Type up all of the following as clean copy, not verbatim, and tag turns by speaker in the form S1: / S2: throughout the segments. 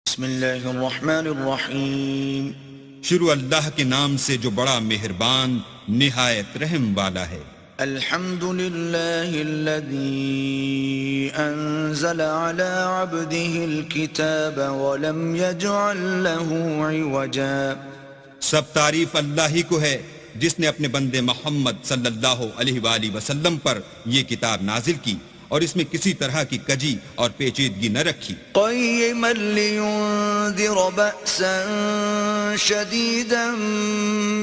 S1: بسم اللہ الرحمن الرحیم
S2: شروع اللہ کے نام سے جو بڑا مہربان نہایت رحم والا ہے۔
S1: الحمد للہ الذی انزل على عبده الكتاب ولم يجعل له عوجا۔
S2: سب تعریف اللہ ہی کو ہے جس نے اپنے بندے محمد صلی اللہ علیہ وآلہ وسلم پر یہ کتاب نازل کی اور اس میں کسی طرح کی کجی اور پیچیدگی نہ رکھی۔
S1: قیما لینذر بأسا شدیدا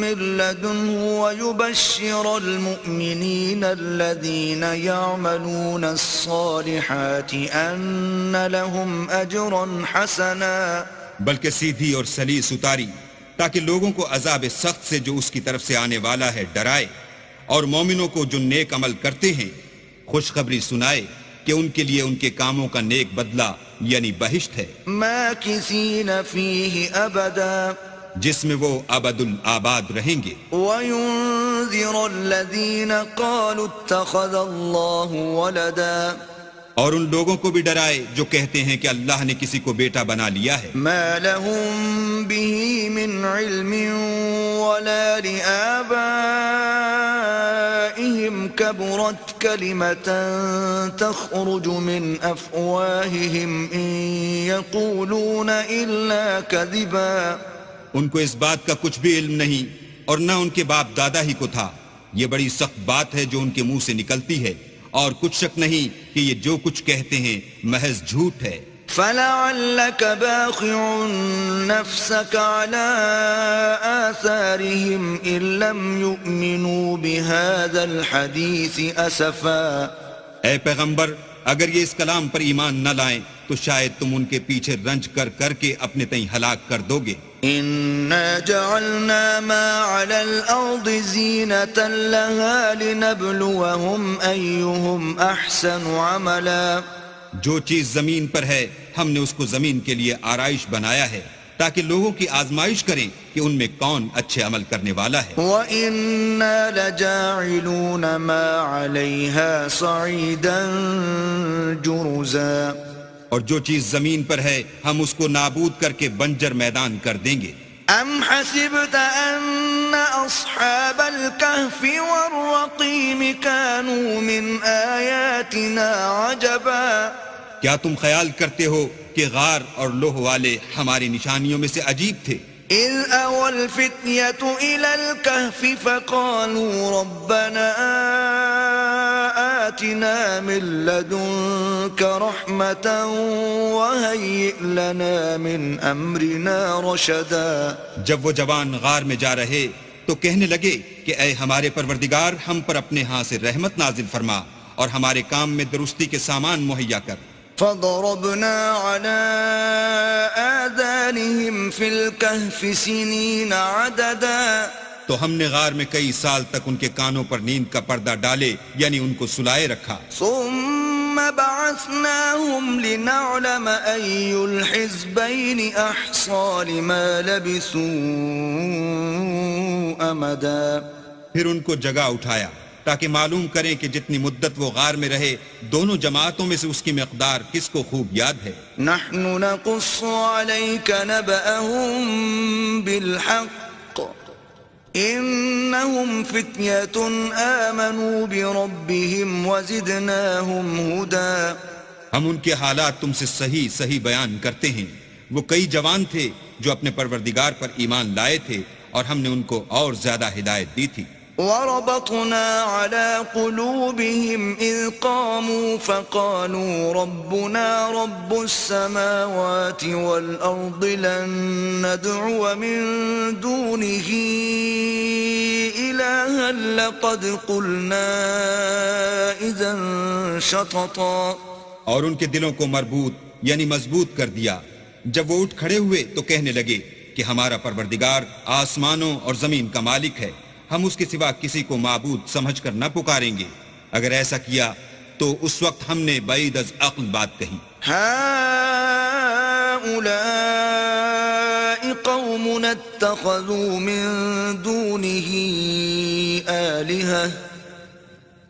S1: من لدنه ویبشر المؤمنین الذین یعملون الصالحات ان لهم اجرا حسنا۔
S2: بلکہ سیدھی اور سلیس اتاری تاکہ لوگوں کو عذاب سخت سے جو اس کی طرف سے آنے والا ہے ڈرائے، اور مومنوں کو جو نیک عمل کرتے ہیں خوشخبری سنائے کہ ان کے لیے ان کے کاموں کا نیک بدلہ یعنی بہشت ہے،
S1: ماکثین فیہ ابدا،
S2: جس میں وہ ابد الآباد رہیں گے۔
S1: وینذر الذین قالوا اتخذ اللہ ولدا،
S2: اور ان لوگوں کو بھی ڈرائے جو کہتے ہیں کہ اللہ نے کسی کو بیٹا بنا لیا ہے۔
S1: ما لهم به من علم ولا لآبائهم كبرت كلمة تخرج من أفواههم إن يقولون إلا كذبا۔
S2: ان کو اس بات کا کچھ بھی علم نہیں اور نہ ان کے باپ دادا ہی کو تھا، یہ بڑی سخت بات ہے جو ان کے منہ سے نکلتی ہے، اور کچھ شک نہیں کہ یہ جو کچھ کہتے ہیں محض جھوٹ ہے۔
S1: فَلَعَلَّكَ بَاخِعٌ نَفْسَكَ عَلَىٰ آثَارِهِمْ إِن لَّمْ يُؤْمِنُوا بِهَذَا الْحَدِيثِ أَسَفًا۔
S2: اے پیغمبر، اگر یہ اس کلام پر ایمان نہ لائیں تو شاید تم ان کے پیچھے رنج کر کر کے اپنے تئیں ہلاک کر دو گے۔
S1: إِنَّا جَعَلْنَا مَا عَلَى الْأَرْضِ زِينَةً لَهَا لِنَبْلُوَهُمْ أَيُّهُمْ أَحْسَنُ عَمَلًا۔
S2: جو چیز زمین پر ہے ہم نے اس کو زمین کے لیے آرائش بنایا ہے تاکہ لوگوں کی آزمائش کریں کہ ان میں کون اچھے عمل کرنے والا ہے۔
S1: وَإِنَّا لَجَاعِلُونَ مَا عَلَيْهَا صَعِيدًا جُرُزًا۔
S2: اور جو چیز زمین پر ہے ہم اس کو نابود کر کے بنجر میدان کر دیں گے۔
S1: ام حسبت ان اصحاب الكهف والرقيم كانوا من آیاتنا عجبا۔
S2: کیا تم خیال کرتے ہو کہ غار اور لوح والے ہماری نشانیوں میں سے عجیب تھے؟
S1: اذ اوى الفتية الى الكهف فقالوا ربنا آتنا من لدنك رحمة وهيئ لنا من امرنا رشدا۔
S2: جب وہ جوان غار میں جا رہے تو کہنے لگے کہ اے ہمارے پروردگار، ہم پر اپنے ہاں سے رحمت نازل فرما اور ہمارے کام میں درستی کے سامان مہیا کر۔
S1: فضربنا على آذانهم في الكهف سنين عددا۔
S2: تو ہم نے غار میں کئی سال تک ان کے کانوں پر نیند کا پردہ ڈالے یعنی ان کو سلائے رکھا۔
S1: ثم بعثناهم لنعلم أي الحزبين أحصى لما لبثوا أمدا۔
S2: پھر ان کو جگہ اٹھایا تاکہ معلوم کریں کہ جتنی مدت وہ غار میں رہے دونوں جماعتوں میں سے اس کی مقدار کس کو خوب یاد ہے۔
S1: نحن نقص عليك نبأهم بالحق إنهم فتية آمنوا بربهم وزدناهم هدى۔
S2: ہم ان کے حالات تم سے صحیح بیان کرتے ہیں، وہ کئی جوان تھے جو اپنے پروردگار پر ایمان لائے تھے اور ہم نے ان کو اور زیادہ ہدایت دی تھی۔
S1: وربطنا على قلوبهم إذ قاموا فقالوا ربنا رب السماوات والأرض لن ندعو من دونه إلها لقد قلنا إذا شططا۔
S2: اور ان کے دلوں کو مربوط یعنی مضبوط کر دیا۔ جب وہ اٹھ کھڑے ہوئے تو کہنے لگے کہ ہمارا پروردگار آسمانوں اور زمین کا مالک ہے، ہم اس کے سوا کسی کو معبود سمجھ کر نہ پکاریں گے۔ اگر ایسا کیا تو اس وقت ہم نے بعید از عقل بات کہی۔
S1: هؤلاء قوم اتخذوا من دونه آلهة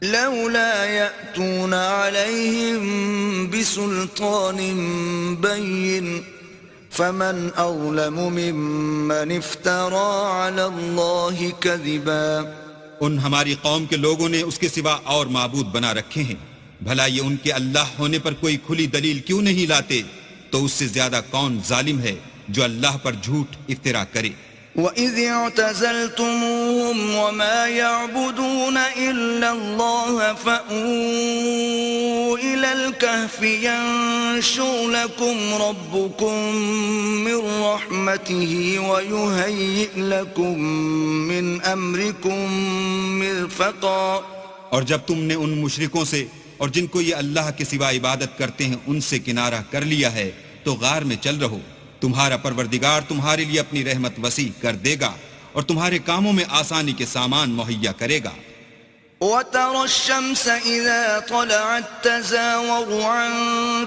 S1: لولا يأتون عليهم بسلطان بين فمن أظلم ممن افترى على الله كذبا.
S2: ان ہماری قوم کے لوگوں نے اس کے سوا اور معبود بنا رکھے ہیں. بھلا یہ ان کے اللہ ہونے پر کوئی کھلی دلیل کیوں نہیں لاتے؟ تو اس سے زیادہ کون ظالم ہے جو اللہ پر جھوٹ افترا کرے.
S1: وَإِذِ اعْتَزَلْتُمُوهُمْ وَمَا يَعْبُدُونَ إِلَّا اللَّهَ فَأْوُوا إِلَى الْكَهْفِ يَنشُرْ لَكُمْ رَبُّكُمْ مِنْ رَحْمَتِهِ وَيُهَيِّئْ لَكُمْ مِنْ أَمْرِكُمْ مِرْفَقًا.
S2: اور جب تم نے ان مشرکوں سے اور جن کو یہ اللہ کے سوا عبادت کرتے ہیں ان سے کنارہ کر لیا ہے تو غار میں چل رہو. تمہارا پروردگار تمہارے لیے اپنی رحمت وسیع کر دے گا اور تمہارے کاموں میں آسانی کے سامان مہیا کرے گا.
S1: وَتَرَى الشَّمْسَ إِذَا طَلَعَتْ تَزَاوَرُ عَنْ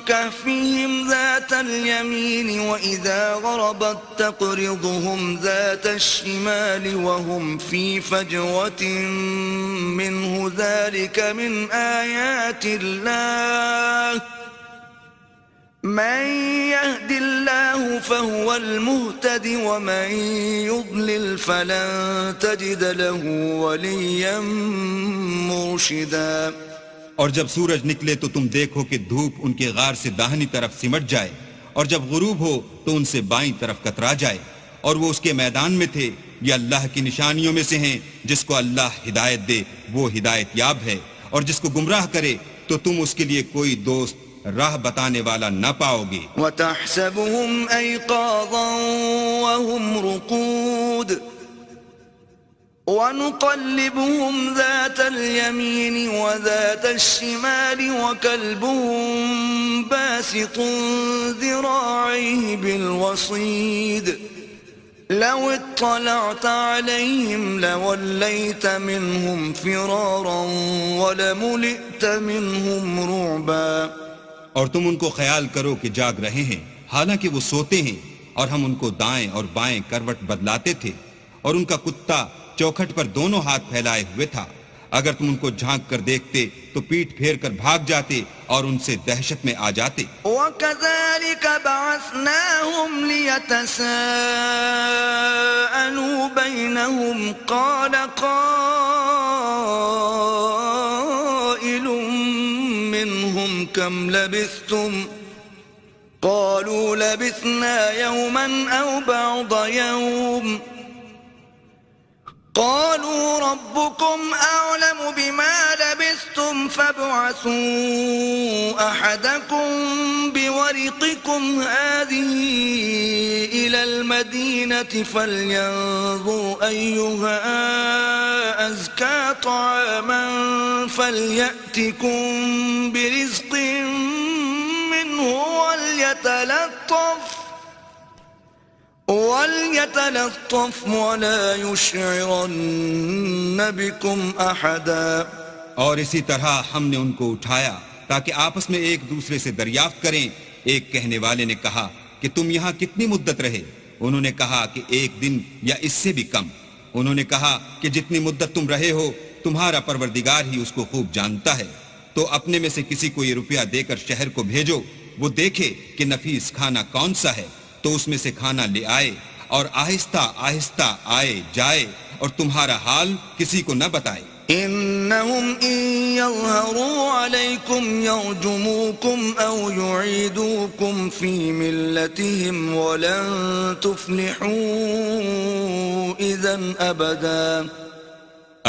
S1: كَهْفِهِمْ ذَاتَ الْيَمِينِ وَإِذَا غَرَبَتْ تَقْرِضُهُمْ ذَاتَ الشِّمَالِ وَهُمْ فِي فَجْوَةٍ مِّنْهُ ذَلِكَ مِنْ آيَاتِ اللَّهِ من يهد الله فهو المهتد ومن يضلل فلن تجد له وليا مرشدا.
S2: اور جب سورج نکلے تو تم دیکھو کہ دھوپ ان کے غار سے داہنی طرف سمٹ جائے اور جب غروب ہو تو ان سے بائیں طرف کترا جائے اور وہ اس کے میدان میں تھے. یہ اللہ کی نشانیوں میں سے ہیں. جس کو اللہ ہدایت دے وہ ہدایت یاب ہے اور جس کو گمراہ کرے تو تم اس کے لیے کوئی دوست راہ بتانے والا نہ پاؤ گے.
S1: وَتَحْسَبُهُمْ أَيْقَاظًا وَهُمْ رُقُودٌ وَنُقَلِّبُهُمْ ذَاتَ الْيَمِينِ وَذَاتَ الشِّمَالِ وَكَلْبُهُمْ بَاسِطٌ ذِرَاعَيْهِ بِالْوَصِيدِ لَوِ اطَّلَعْتَ عَلَيْهِمْ لَوَلَّيْتَ مِنْهُمْ فِرَارًا وَلَمُلِئْتَ مِنْهُمْ رُعْبًا.
S2: اور تم ان کو خیال کرو کہ جاگ رہے ہیں حالانکہ وہ سوتے ہیں اور ہم ان کو دائیں اور بائیں کروٹ بدلاتے تھے اور ان کا کتا چوکھٹ پر دونوں ہاتھ پھیلائے ہوئے تھا. اگر تم ان کو جھانک کر دیکھتے تو پیٹ پھیر کر بھاگ جاتے اور ان سے دہشت میں آ جاتے.
S1: وَكَذَلِكَ بَعَثْنَاهُمْ لِيَتَسَاءَلُوا بَيْنَهُمْ قَالَ قَائِلٌ مِّنْهُمْ كَمْ لَبِثْتُمْ قَالُوا لَبِثْنَا يَوْمًا أَوْ بَعْضَ يَوْمٍ قالوا ربكم أعلم بما لبثتم فابعثوا أحدكم بورقكم هذه إلى المدينة فلينظر أيها أزكى طعاما فليأتكم برزق منه وَلْيَتَلَطَّفْ وَلَا يُشْعِرَنَّ بِكُمْ أَحَدًا.
S2: اور اسی طرح ہم نے ان کو اٹھایا تاکہ آپس میں ایک دوسرے سے دریافت کریں. ایک کہنے والے نے کہا کہ تم یہاں کتنی مدت رہے؟ انہوں نے کہا کہ 1 دن یا اس سے بھی کم. انہوں نے کہا کہ جتنی مدت تم رہے ہو تمہارا پروردگار ہی اس کو خوب جانتا ہے. تو اپنے میں سے کسی کو یہ روپیہ دے کر شہر کو بھیجو، وہ دیکھے کہ نفیس کھانا کون سا ہے تو اس میں سے کھانا لے آئے اور آہستہ آہستہ آئے جائے اور تمہارا حال کسی کو نہ بتائے.
S1: انہم ان یظہروا علیکم یرجموکم او یعیدوکم فی ملتہم ولن تفلحوا اذن ابدا.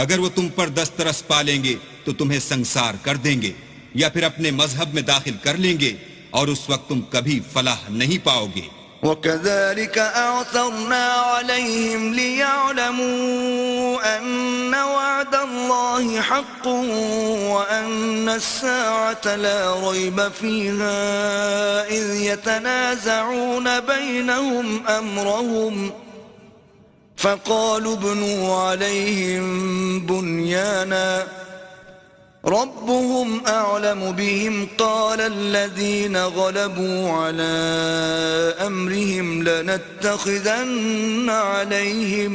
S2: اگر وہ تم پر دسترس پالیں گے تو تمہیں سنسار کر دیں گے یا پھر اپنے مذہب میں داخل کر لیں گے اور اس وقت تم کبھی فلاح نہیں پاؤ گے.
S1: وَكَذَلِكَ أَعْثَرْنَا عَلَيْهِمْ لِيَعْلَمُوا أَنَّ وَعْدَ اللَّهِ حَقٌّ وَأَنَّ السَّاعَةَ لَا رَيْبَ فِيهَا إِذْ يَتَنَازَعُونَ بَيْنَهُمْ أَمْرَهُمْ فَقَالُوا ابْنُوا عَلَيْهِمْ بُنْيَانًا ربهم أعلم بهم قال الذين غلبوا على أمرهم لنتخذن عليهم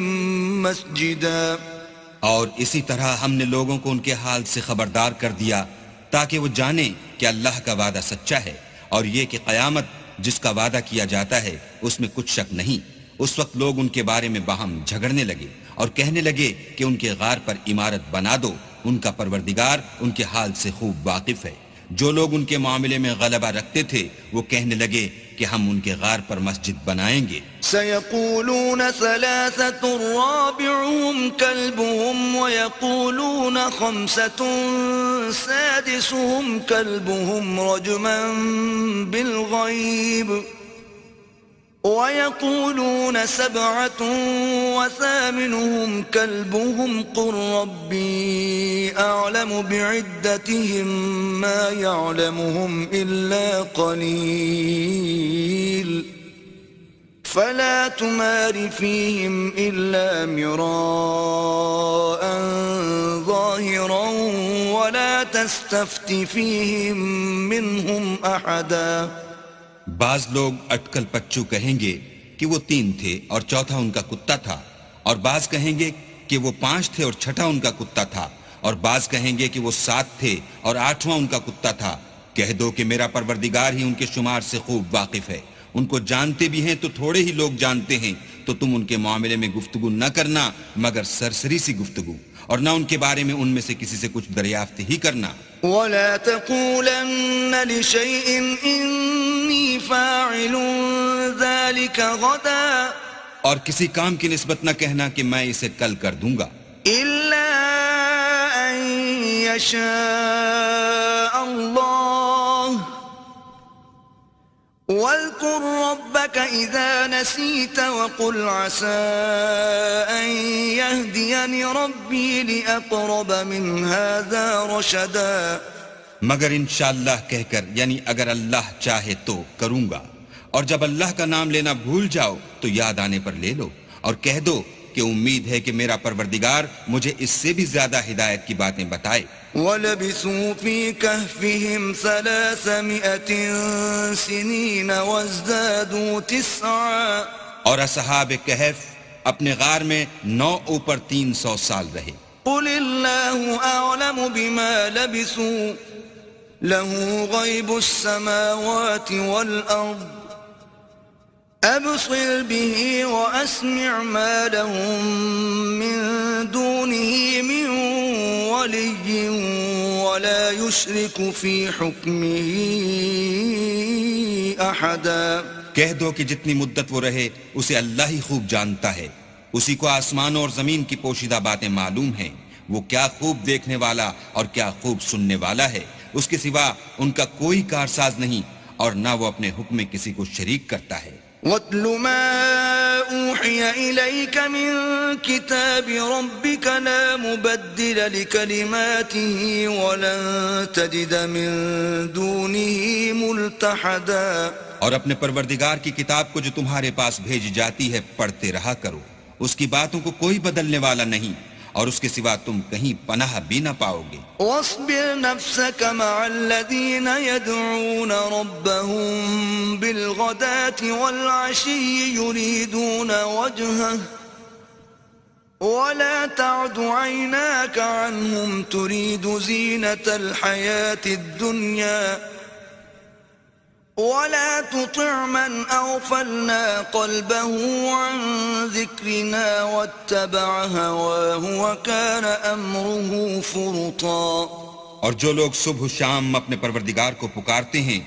S1: مسجدا.
S2: اور اسی طرح ہم نے لوگوں کو ان کے حال سے خبردار کر دیا تاکہ وہ جانیں کہ اللہ کا وعدہ سچا ہے اور یہ کہ قیامت جس کا وعدہ کیا جاتا ہے اس میں کچھ شک نہیں۔ اس وقت لوگ ان کے بارے میں باہم جھگڑنے لگے اور کہنے لگے کہ ان کے غار پر عمارت بنا دو، ان کا پروردگار ان کے حال سے خوب واقف ہے۔ جو لوگ ان کے معاملے میں غلبہ رکھتے تھے وہ کہنے لگے کہ ہم ان کے غار پر مسجد بنائیں گے۔
S1: سيقولون ثلاثة رابعهم كلبهم ويقولون خمسة سادسهم كلبهم رجما بالغيب ويقولون 7 وثامنهم كلبهم قل ربي أعلم بعدتهم ما يعلمهم إلا قليل فلا تمار فيهم إلا مراء ظاهرا ولا تستفت فيهم منهم أحدا۔
S2: بعض لوگ اٹکل پچو کہیں گے کہ وہ 3 تھے اور چوتھا ان کا کتا تھا، اور بعض کہیں گے کہ وہ 5 تھے اور چھٹا ان کا کتا تھا، اور بعض کہیں گے کہ وہ 7 تھے اور 8واں ان کا کتا تھا۔ کہہ دو کہ میرا پروردگار ہی ان کے شمار سے خوب واقف ہے، ان کو جانتے بھی ہیں تو تھوڑے ہی لوگ جانتے ہیں، تو تم ان کے معاملے میں گفتگو نہ کرنا مگر سرسری سی گفتگو، اور نہ ان کے بارے میں ان میں سے کسی سے کچھ دریافت ہی کرنا۔
S1: ولا تقولن لشيء إني فاعل ذلك غدا،
S2: اور کسی کام کی نسبت نہ کہنا کہ میں اسے کل کر دوں گا،
S1: إلا أن يشاء الله، واذكر ربك إذا نسيت وقل عسى أن يهديني ربي لأقرب من هذا رشدا۔
S2: مگر انشاءاللہ کہہ کر، یعنی اگر اللہ چاہے تو کروں گا، اور جب اللہ کا نام لینا بھول جاؤ تو یاد آنے پر لے لو، اور کہہ دو کہ امید ہے کہ میرا پروردگار مجھے اس سے بھی زیادہ ہدایت کی باتیں بتائے۔
S1: وَلَبِثُوا فِي كَهْفِهِمْ 300 سِنِينَ وَازْدَادُوا 9،
S2: اور اصحاب کہف اپنے غار میں 9 اوپر 300 سال رہے۔
S1: قُلِ اللَّهُ أَعْلَمُ بِمَا لَبِثُوا لَهُ غَيْبُ السَّمَاوَاتِ وَالْأَرْضِ أَبْصِرْ بِهِ وَأَسْمِعْ مَا لَهُم مِّن دُونِهِ مِن وَلِيٍّ وَلَا يُشْرِكُ فِي حُكْمِهِ أَحَدًا۔
S2: کہہ دو کہ جتنی مدت وہ رہے اسے اللہ ہی خوب جانتا ہے، اسی کو آسمانوں اور زمین کی پوشیدہ باتیں معلوم ہیں، وہ کیا خوب دیکھنے والا اور کیا خوب سننے والا ہے، اس کے سوا ان کا کوئی کارساز نہیں، اور نہ وہ اپنے حکم میں کسی کو شریک کرتا ہے۔
S1: وَاتْلُ مَا أُوحِيَ إِلَيْكَ مِن كِتَابِ رَبِّكَ لَا مُبَدِّلَ لِكَلِمَاتِهِ وَلَن تَجِدَ مِن دُونِهِ مُلْتَحَدًا۔
S2: اور اپنے پروردگار کی کتاب کو جو تمہارے پاس بھیجی جاتی ہے پڑھتے رہا کرو، اس کی باتوں کو کوئی بدلنے والا نہیں، اور اس کے سوا تم کہیں پناہ بھی نہ پاؤ گے۔
S1: واصبر نفسك مع الذين يدعون ربهم بالغداة والعشي يريدون وجهه ولا تعد عيناك عنهم تريد زينة الحياة الدنيا ولا تطع من أغفلنا قلبه عن ذكرنا واتبع هواه وكان أمره فرطا۔
S2: اور جو لوگ صبح و شام اپنے پروردگار کو پکارتے ہیں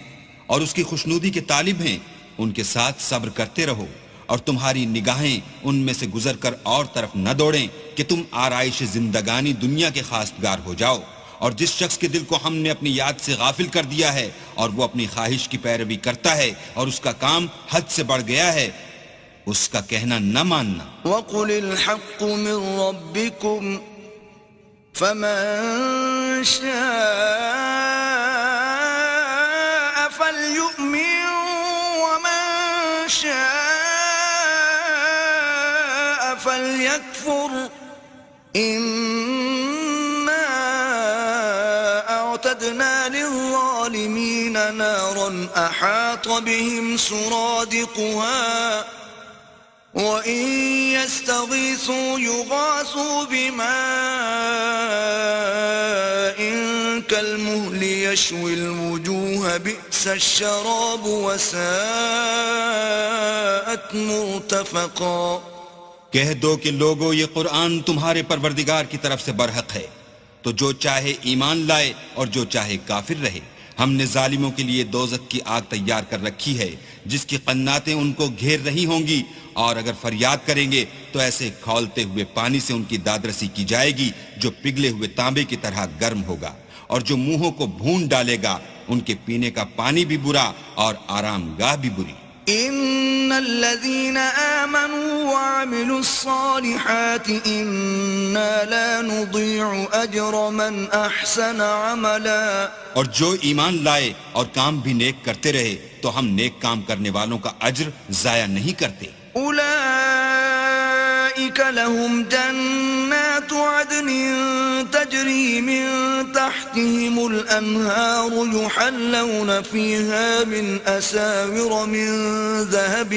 S2: اور اس کی خوشنودی کے طالب ہیں، ان کے ساتھ صبر کرتے رہو، اور تمہاری نگاہیں ان میں سے گزر کر اور طرف نہ دوڑیں کہ تم آرائش زندگانی دنیا کے خواستگار ہو جاؤ۔ اور جس شخص کے دل کو ہم نے اپنی یاد سے غافل کر دیا ہے اور وہ اپنی خواہش کی پیروی کرتا ہے اور اس کا کام حد سے بڑھ گیا ہے، اس کا کہنا نہ ماننا۔
S1: وَقُلِ الْحَقُّ مِن رَبِّكُمْ فَمَن شَاءَ فَلْيُؤْمِن وَمَن شَاءَ فَلْيَكْفُرْ أعتدنا للظالمين نارا أحاط بهم سرادقها وإن يستغيثوا يغاثوا بماء كالمهل يشوي الوجوه بئس بئس الشراب وساءت مرتفقا.
S2: کہہ دو کہ لوگو یہ قرآن تمہارے پروردگار کی طرف سے برحق ہے، تو جو چاہے ایمان لائے اور جو چاہے کافر رہے. ہم نے ظالموں کے لیے دوزخ کی آگ تیار کر رکھی ہے جس کی قناتیں ان کو گھیر رہی ہوں گی، اور اگر فریاد کریں گے تو ایسے کھولتے ہوئے پانی سے ان کی دادرسی کی جائے گی جو پگھلے ہوئے تانبے کی طرح گرم ہوگا، اور جو منہوں کو بھون ڈالے گا ان کے پینے کا پانی بھی برا اور آرام گاہ بھی بری.
S1: ان الذين آمنوا وعملوا الصالحات انا لا نضيع اجر من احسن عملا.
S2: اور جو ایمان لائے اور کام بھی نیک کرتے رہے تو ہم نیک کام کرنے والوں کا اجر ضائع نہیں کرتے.
S1: اولئك لهم جنات عدن تجري من تحتهم الانهار يحلون فيها من اساور من ذهب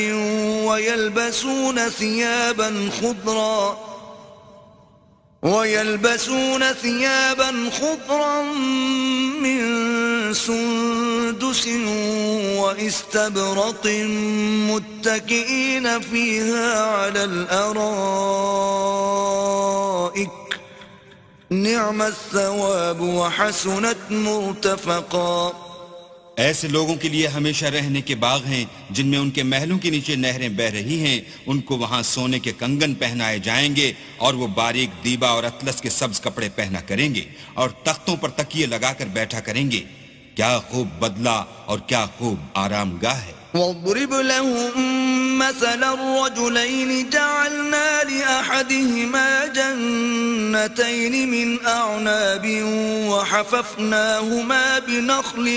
S1: ويلبسون ثيابا خضرا من سندس واستبرق متكئين فيها على الارائك نعم الثواب وحسنت مرتفقا.
S2: ایسے لوگوں کے لیے ہمیشہ رہنے کے باغ ہیں جن میں ان کے محلوں کے نیچے نہریں بہ رہی ہیں. ان کو وہاں سونے کے کنگن پہنائے جائیں گے اور وہ باریک دیبا اور اطلس کے سبز کپڑے پہنا کریں گے اور تختوں پر تکیے لگا کر بیٹھا کریں گے. کیا خوب بدلہ اور کیا خوب آرام گاہ ہے.
S1: واضرب لهم مثل الرجلين جعلنا لأحدهما جنتين من أعناب وحففناهما بنخل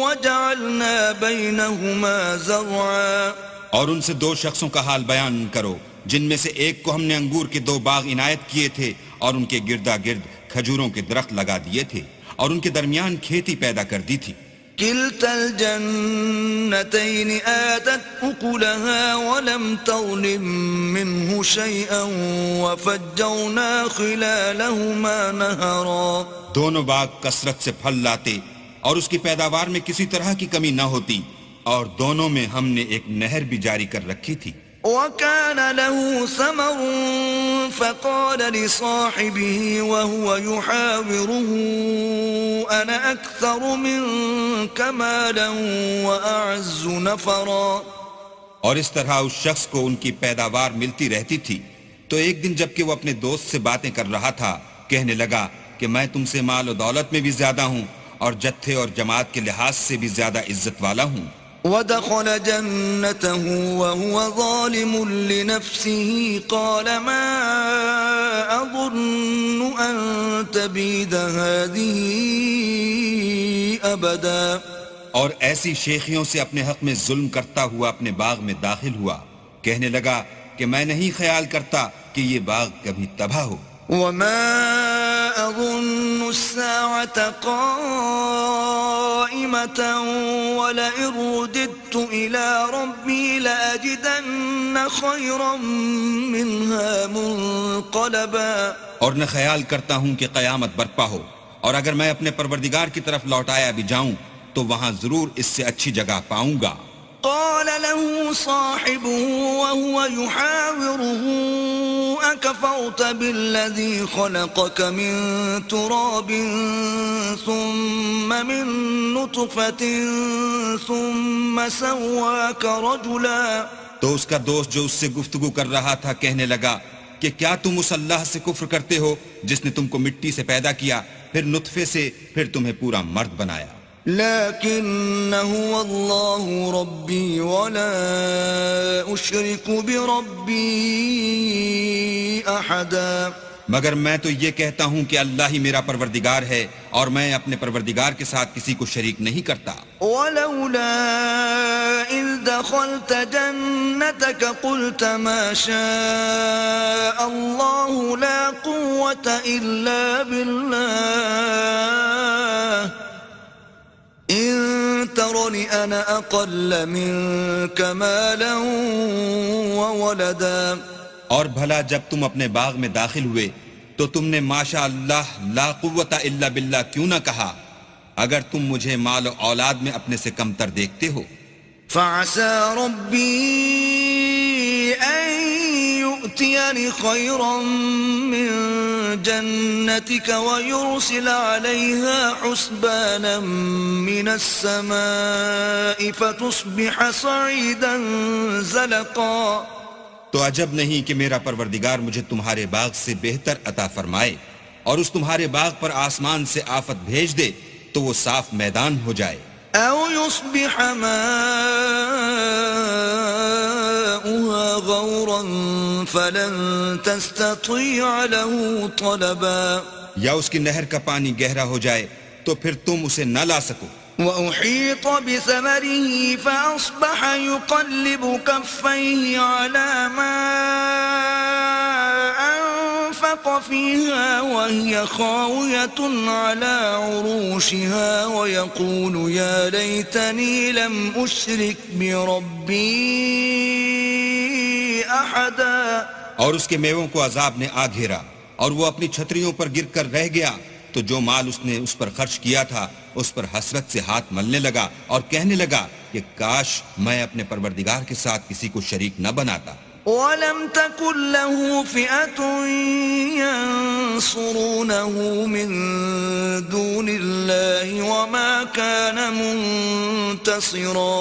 S1: وجعلنا بينهما زرعا.
S2: اور ان سے دو شخصوں کا حال بیان کرو جن میں سے ایک کو ہم نے انگور کے 2 باغ عنایت کیے تھے اور ان کے گردا گرد کھجوروں کے درخت لگا دیے تھے اور ان کے درمیان کھیتی پیدا کر دی تھی.
S1: كلتا الجنتين آتت أكلها ولم تظلم منه شيئا وفجرنا خلالهما نهرا.
S2: دونوں باغ کثرت سے پھل لاتے اور اس کی پیداوار میں کسی طرح کی کمی نہ ہوتی، اور دونوں میں ہم نے ایک نہر بھی جاری کر رکھی تھی.
S1: وكان له ثمر فقال لصاحبه وهو يحاوره أنا أكثر منك مالا وأعز نفرا.
S2: اور اس طرح اس شخص کو ان کی پیداوار ملتی رہتی تھی، تو ایک دن جب کہ وہ اپنے دوست سے باتیں کر رہا تھا کہنے لگا کہ میں تم سے مال و دولت میں بھی زیادہ ہوں اور جتھے اور جماعت کے لحاظ سے بھی زیادہ عزت والا ہوں.
S1: ودخل جنته وهو ظالم لنفسه قال ما أظن أن تبيد هذه أبدا.
S2: اور ایسی شیخیوں سے اپنے حق میں ظلم کرتا ہوا اپنے باغ میں داخل ہوا، کہنے لگا کہ میں نہیں خیال کرتا کہ یہ باغ کبھی تباہ ہو.
S1: وما أظن الساعة قائمة ولئن رددت إلى ربي لأجدن خيرا منها منقلبا.
S2: اور نہ خیال کرتا ہوں کہ قیامت برپا ہو، اور اگر میں اپنے پروردگار کی طرف لوٹایا بھی جاؤں تو وہاں ضرور اس سے اچھی جگہ پاؤں گا.
S1: قال له صاحبه وهو يحاوره أكفرت بالذي خلقك من تراب ثم من نطفة ثم سواك رجلا.
S2: تو اس کا دوست جو اس سے گفتگو کر رہا تھا کہنے لگا کہ کیا تم اس اللہ سے کفر کرتے ہو جس نے تم کو مٹی سے پیدا کیا، پھر نطفے سے، پھر تمہیں پورا مرد بنایا.
S1: لكن هو الله ربي ولا أشرك بربي أحدا.
S2: مگر میں تو یہ کہتا ہوں کہ اللہ ہی میرا پروردگار ہے اور میں اپنے پروردگار کے ساتھ کسی کو شریک نہیں کرتا.
S1: ولولا إذ دخلت جنتك قلت ما شاء الله لا قوة إلا بالله إن ترني أنا أقل منك مالا وولدا.
S2: اور بھلا جب تم اپنے باغ میں داخل ہوئے تو تم نے ماشاء اللہ لا قوت الا باللہ کیوں نہ کہا؟ اگر تم مجھے مال و اولاد میں اپنے سے کمتر دیکھتے ہو.
S1: فعسى ربي أن يؤتيني خيرا من جنتك ويرسل عليها حسبانا من السماء فتصبح صعيدا زلقا.
S2: تو عجب نہیں کہ میرا پروردگار مجھے تمہارے باغ سے بہتر عطا فرمائے اور اس تمہارے باغ پر آسمان سے آفت بھیج دے تو وہ صاف میدان ہو جائے.
S1: أو يصبح ماؤها غورا فلن تستطيع له طلبا.
S2: یا اس کی نہر کا پانی گہرا ہو جائے تو پھر تم اسے نہ لا سکو.
S1: وأحيط بثمره فأصبح يقلب كفيه على ما أنفق فيها وهي خاوية على عروشها ويقول يا ليتني لم أشرك بربي أحدا.
S2: اور اس کے میووں کو عذاب نے آ گھیرا اور وہ اپنی چھتریوں پر گر کر رہ گیا تو جو مال اس نے اس پر خرچ کیا تھا اس پر حسرت سے ہاتھ ملنے لگا اور کہنے لگا کہ کاش میں اپنے پروردگار کے ساتھ کسی کو شریک نہ بناتا.
S1: وَلَمْ تَكُنْ لَهُ فِئَةٌ يَنصُرُونَهُ مِن دُونِ اللَّهِ وَمَا كَانَ مُنتَصِرًا.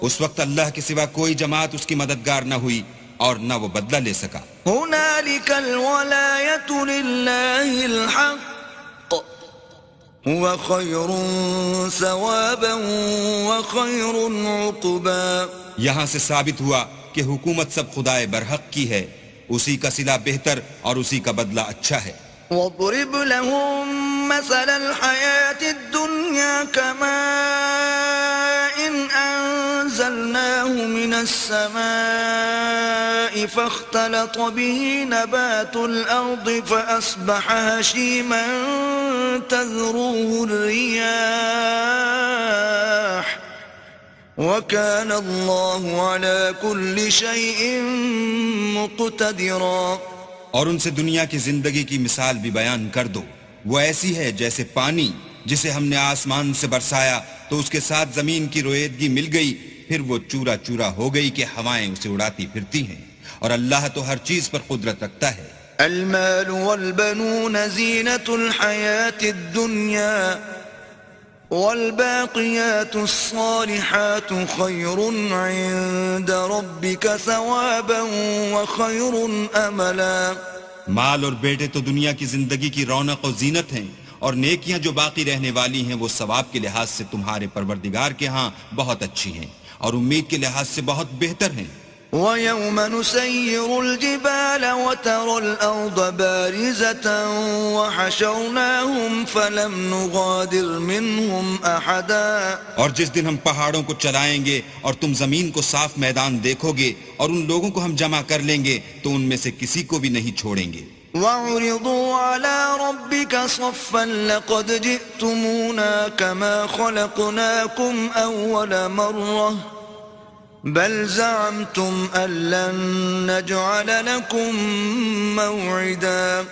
S2: اس وقت اللہ کے سوا کوئی جماعت اس کی مددگار نہ ہوئی اور نہ وہ بدلہ لے سکا.
S1: هُنَالِكَ الْوَلَایَةُ لِلَّهِ الْحَقِّ هُوَ خَيْرٌ ثَوَابًا وَخَيْرٌ عُقْبًا.
S2: یہاں سے ثابت ہوا کہ حکومت سب خدائے برحق کی ہے، اسی کا صلہ بہتر اور اسی کا بدلہ اچھا ہے.
S1: وَاضْرِبْ لَهُم مَّثَلَ الْحَيَاةِ الدُّنْيَا كَمَاءٍ أَنزَلْنَاهُ مِنَ السَّمَاءِ فَاخْتَلَطَ بِهِ نَبَاتُ الْأَرْضِ فَأَصْبَحَ هَشِيمًا تَذْرُوهُ الرِّيَاحُ وَكَانَ اللَّهُ عَلَى كُلِّ شَيْءٍ مُقْتَدِرًا.
S2: اور ان سے دنیا کی زندگی کی مثال بھی بیان کر دو. وہ ایسی ہے جیسے پانی جسے ہم نے آسمان سے برسایا تو اس کے ساتھ زمین کی رویدگی مل گئی، پھر وہ چورا چورا ہو گئی کہ ہوائیں اسے اڑاتی پھرتی ہیں، اور اللہ تو ہر چیز پر قدرت رکھتا ہے.
S1: المال والبنون زینة الحياة الدنيا والباقيات الصالحات خير عند ربك ثوابا وخير املا.
S2: مال اور بیٹے تو دنیا کی زندگی کی رونق و زینت ہیں، اور نیکیاں جو باقی رہنے والی ہیں وہ ثواب کے لحاظ سے تمہارے پروردگار کے ہاں بہت اچھی ہیں اور امید کے لحاظ سے بہت بہتر ہیں.
S1: وَيَوْمَ نُسَيِّرُ الْجِبَالَ وَتَرَى الْأَرْضَ بَارِزَةً وَحَشَرْنَاهُمْ فَلَمْ نُغَادِرْ مِنْهُمْ أَحَدًا. اور
S2: جس دن ہم پہاڑوں کو چلائیں گے اور تم زمین کو صاف میدان دیکھو گے اور ان لوگوں کو ہم جمع کر لیں گے تو ان میں سے کسی کو بھی نہیں چھوڑیں گے.
S1: وَعُرِضُوا عَلَى رَبِّكَ صَفًّا لَقَدْ جِئْتُمُونَا كَمَا خَلَقْنَاكُمْ أَوَّلَ مَرَّةٍ بل زعمتم أن لن نجعل لكم موعدا.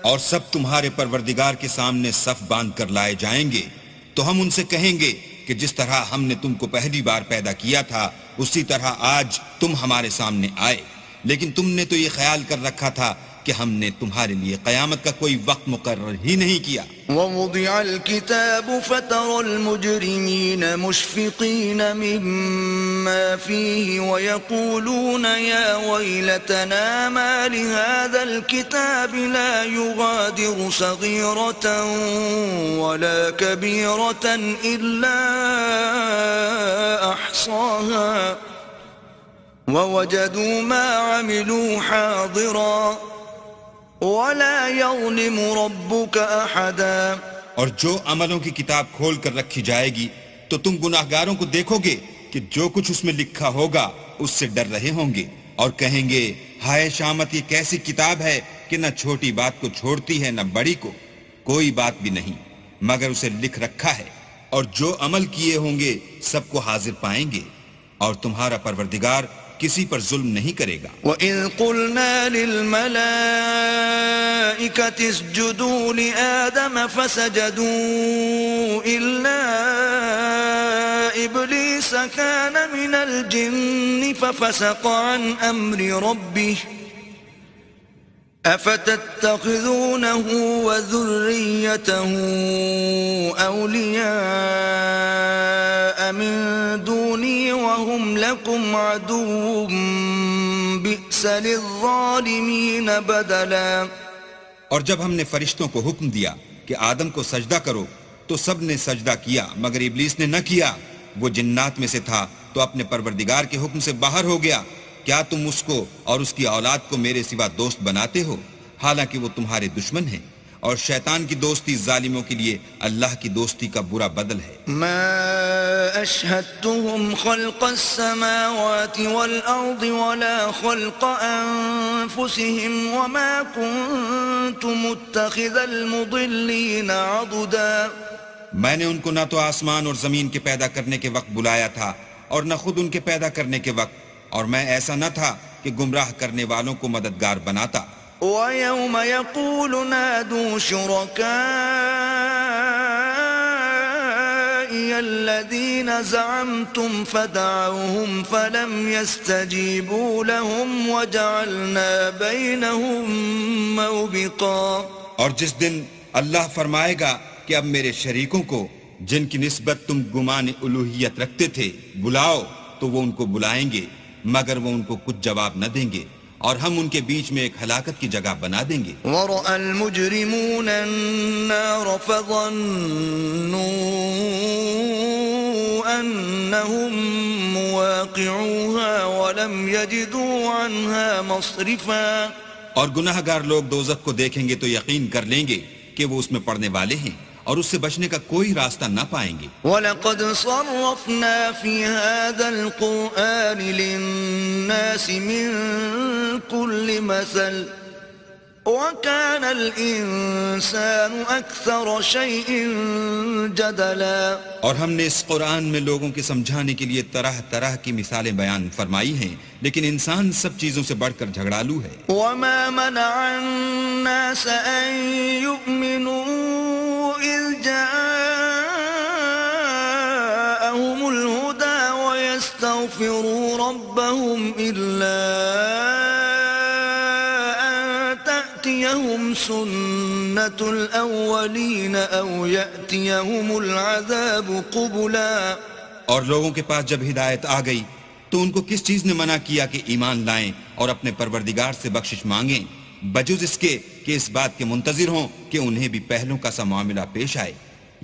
S2: اور سب تمہارے پروردگار کے سامنے صف باندھ کر لائے جائیں گے تو ہم ان سے کہیں گے کہ جس طرح ہم نے تم کو پہلی بار پیدا کیا تھا اسی طرح آج تم ہمارے سامنے آئے، لیکن تم نے تو یہ خیال کر رکھا تھا کہ ہم نے تمہارے لیے قیامت کا کوئی وقت مقرر ہی نہیں کیا.
S1: وَوُضِعَ الْكِتَابُ فَتَرَى الْمُجْرِمِينَ مُشْفِقِينَ مِمَّا فِيهِ وَيَقُولُونَ يَا وَيْلَتَنَا مَا لِهَذَا الْكِتَابِ لَا يُغَادِرُ صَغِيرَةً وَلَا كَبِيرَةً إِلَّا أَحْصَاهَا وَوَجَدُوا مَا عَمِلُوا حَاضِرًا وَلَا يَظْلِمُ رَبُّكَ أَحَدًا.
S2: اور جو عملوں کی کتاب کھول کر رکھی جائے گی تو تم گناہگاروں کو دیکھو گے کہ جو کچھ اس میں لکھا ہوگا اس سے ڈر رہے ہوں گے اور کہیں گے ہائے شامت، یہ کیسی کتاب ہے کہ نہ چھوٹی بات کو چھوڑتی ہے نہ بڑی کو، کوئی بات بھی نہیں مگر اسے لکھ رکھا ہے، اور جو عمل کیے ہوں گے سب کو حاضر پائیں گے. اور تمہارا پروردگار کسی پر ظلم نہیں کرے گا۔
S1: وَإِذْ قُلْنَا لِلْمَلَائِكَةِ اسْجُدُوا لِآدَمَ فَسَجَدُوا إِلَّا إِبْلِيسَ كَانَ مِنَ الْجِنِّ فَفَسَقَ عَنْ أَمْرِ رَبِّهِ أَفَتَتَّخِذُونَهُ وَذُرِّيَّتَهُ أَوْلِيَاءَ مِن دُونِي وَهُمْ لَكُمْ عَدُوٌّ بِئْسَ لِلظَّالِمِينَ بَدَلًا۔
S2: اور جب ہم نے فرشتوں کو حکم دیا کہ آدم کو سجدہ کرو تو سب نے سجدہ کیا مگر ابلیس نے نہ کیا، وہ جنات میں سے تھا تو اپنے پروردگار کے حکم سے باہر ہو گیا۔ کیا تم اس کو اور اس کی اولاد کو میرے سوا دوست بناتے ہو، حالانکہ وہ تمہارے دشمن ہیں، اور شیطان کی دوستی ظالموں کے لیے اللہ کی دوستی کا برا بدل ہے۔
S1: ما اشهدتهم خلق السماوات والارض ولا خلق انفسهم وما كنت متخذ المضلين عضدا۔
S2: میں نے ان کو نہ تو آسمان اور زمین کے پیدا کرنے کے وقت بلایا تھا اور نہ خود ان کے پیدا کرنے کے وقت، اور میں ایسا نہ تھا کہ گمراہ کرنے والوں کو مددگار بناتا۔
S1: وَيَوْمَ يَقُولُ نَادُوا شُرَكَائِيَ الَّذِينَ زَعَمْتُمْ فَدَعَوْهُمْ فَلَمْ يَسْتَجِيبُوا لَهُمْ وَجَعَلْنَا بَيْنَهُمْ مَوْبِقًا۔
S2: اور جس دن اللہ فرمائے گا کہ اب میرے شریکوں کو جن کی نسبت تم گمان الوہیت رکھتے تھے بلاؤ، تو وہ ان کو بلائیں گے مگر وہ ان کو کچھ جواب نہ دیں گے، اور ہم ان کے بیچ میں ایک ہلاکت کی جگہ بنا دیں گے۔
S1: وَرَأَى الْمُجْرِمُونَ النَّارَ فَظَنُّوا أَنَّهُمْ مُوَاقِعُوهَا وَلَمْ يَجِدُوا عَنْهَا مَصْرِفًا۔
S2: اور گناہ گار لوگ دوزخ کو دیکھیں گے تو یقین کر لیں گے کہ وہ اس میں پڑنے والے ہیں، اور اس سے بچنے کا کوئی راستہ نہ پائیں گے۔
S1: وَلَقَدْ صَرَّفْنَا فِي هَذَا الْقُرْآنِ لِلنَّاسِ مِنْ كُلِّ مَثَلٍ وَكَانَ الْإِنسَانُ أَكْثَرَ شَيْءٍ جَدَلًا۔
S2: اور ہم نے اس قرآن میں لوگوں کے سمجھانے کے لیے طرح طرح کی مثالیں بیان فرمائی ہیں، لیکن انسان سب چیزوں سے بڑھ کر جھگڑالو ہے۔
S1: وَمَا مَنَعَ النَّاسَ أَن يُؤْمِنُوا إِذْ جَاءَهُمُ الْهُدَى وَيَسْتَغْفِرُوا رَبَّهُمْ إِلَّا أَن تَأْتِيَهُمْ سُنَّةُ الْأَوَّلِينَ أَوْ يَأْتِيَهُمُ الْعَذَابُ قُبُلًا۔
S2: اور لوگوں کے پاس جب ہدایت آ گئی تو ان کو کس چیز نے منع کیا کہ ایمان لائیں اور اپنے پروردگار سے بخشش مانگیں، بجز اس کے کہ اس بات کے منتظر ہوں کہ انہیں بھی پہلوں کا سا معاملہ پیش آئے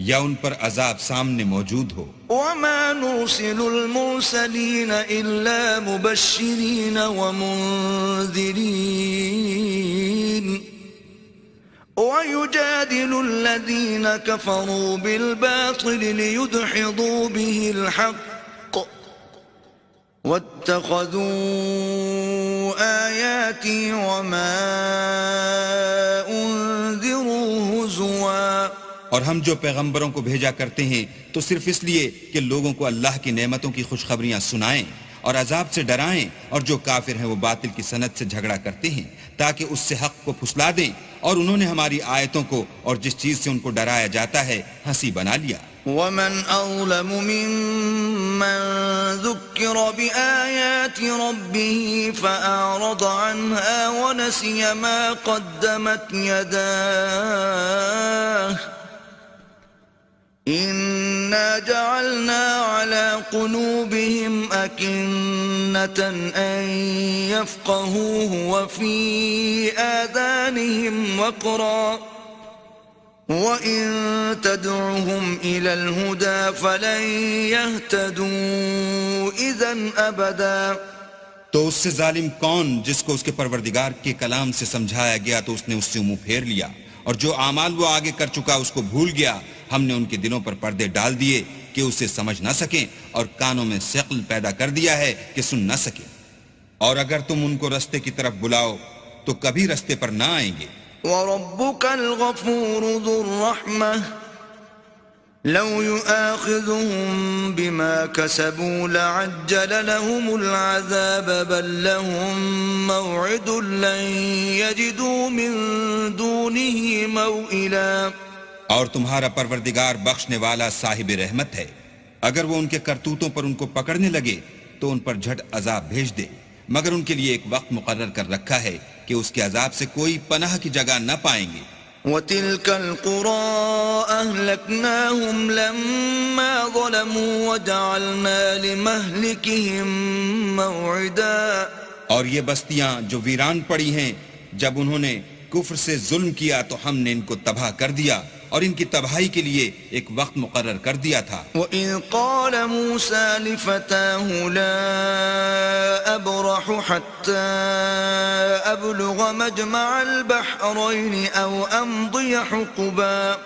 S2: یا ان پر عذاب سامنے موجود ہو۔
S1: وَمَا نُرْسِلُ الْمُرْسَلِينَ إِلَّا مُبَشِّرِينَ وَمُنذِرِينَ وَيُجَادِلُ الَّذِينَ كَفَرُوا بِالْبَاطِلِ لِيُدْحِضُوا بِهِ الْحَقَّ وَاتَّخَذُوا آيَاتِي وَمَا أُنذِرُوا هُزُوًا۔
S2: اور ہم جو پیغمبروں کو بھیجا کرتے ہیں تو صرف اس لیے کہ لوگوں کو اللہ کی نعمتوں کی خوشخبریاں سنائیں اور عذاب سے ڈرائیں، اور جو کافر ہیں وہ باطل کی سنت سے جھگڑا کرتے ہیں تاکہ اس سے حق کو پھسلا دیں، اور انہوں نے ہماری آیتوں کو اور جس چیز سے ان کو ڈرایا جاتا ہے ہنسی بنا لیا۔
S1: وَمَنْ أَظْلَمُ مِمَّنْ ذُكِّرَ بِآيَاتِ رَبِّهِ فَأَعْرَضَ عَنْهَا وَنَسِيَ مَا قَدَّمَتْ يَدَاهُ إِنَّا جَعَلْنَا عَلَى قُلُوبِهِمْ أَكِنَّةً أَن يَفْقَهُوهُ وَفِي آذَانِهِمْ وَقْرًا وَإِن تَدْعُهُمْ إِلَى الْهُدَى فَلَن يَهْتَدُوا إِذًا أَبَدًا۔
S2: تو اس سے ظالم کون جس کو اس کے پروردگار کے کلام سے سمجھایا گیا تو اس نے اس سے منہ پھیر لیا، اور جو اعمال وہ آگے کر چکا اس کو بھول گیا۔ ہم نے ان کے دلوں پر پردے ڈال دیے کہ اسے سمجھ نہ سکیں، اور کانوں میں ثقل پیدا کر دیا ہے کہ سن نہ سکیں، اور اگر تم ان کو رستے کی طرف بلاؤ تو کبھی رستے پر نہ آئیں گے۔
S1: وَرَبُّكَ الْغَفُورُ ذُو الرَّحْمَةِ لو يؤاخذهم بما كسبوا لعجل لهم العذاب بل لهم موعد لن يجدوا من دونه موئلا.
S2: اور تمہارا پروردگار بخشنے والا صاحب رحمت ہے، اگر وہ ان کے کرتوتوں پر ان کو پکڑنے لگے تو ان پر جھٹ عذاب بھیج دے، مگر ان کے لیے ایک وقت مقرر کر رکھا ہے کہ اس کے عذاب سے کوئی پناہ کی جگہ نہ پائیں گے.
S1: وَتِلْكَ الْقُرَىٰ أَهْلَكْنَاهُمْ لَمَّا ظَلَمُوا وَجَعَلْنَا لِمَهْلِكِهِمْ مَوْعِدًا.
S2: اور یہ بستیاں جو ویران پڑی ہیں، جب انہوں نے کفر سے ظلم کیا تو ہم نے ان کو تباہ کر دیا اور ان کی تباہی کے لیے ایک وقت مقرر کر دیا تھا.
S1: وَإِذْ قَالَ مُوسَىٰ لِفَتَاهُ لَا أَبْرَحُ حَتَّىٰ أَبْلُغَ مَجْمَعَ الْبَحْرَيْنِ أَوْ أَمْضِيَ حُقُبًا.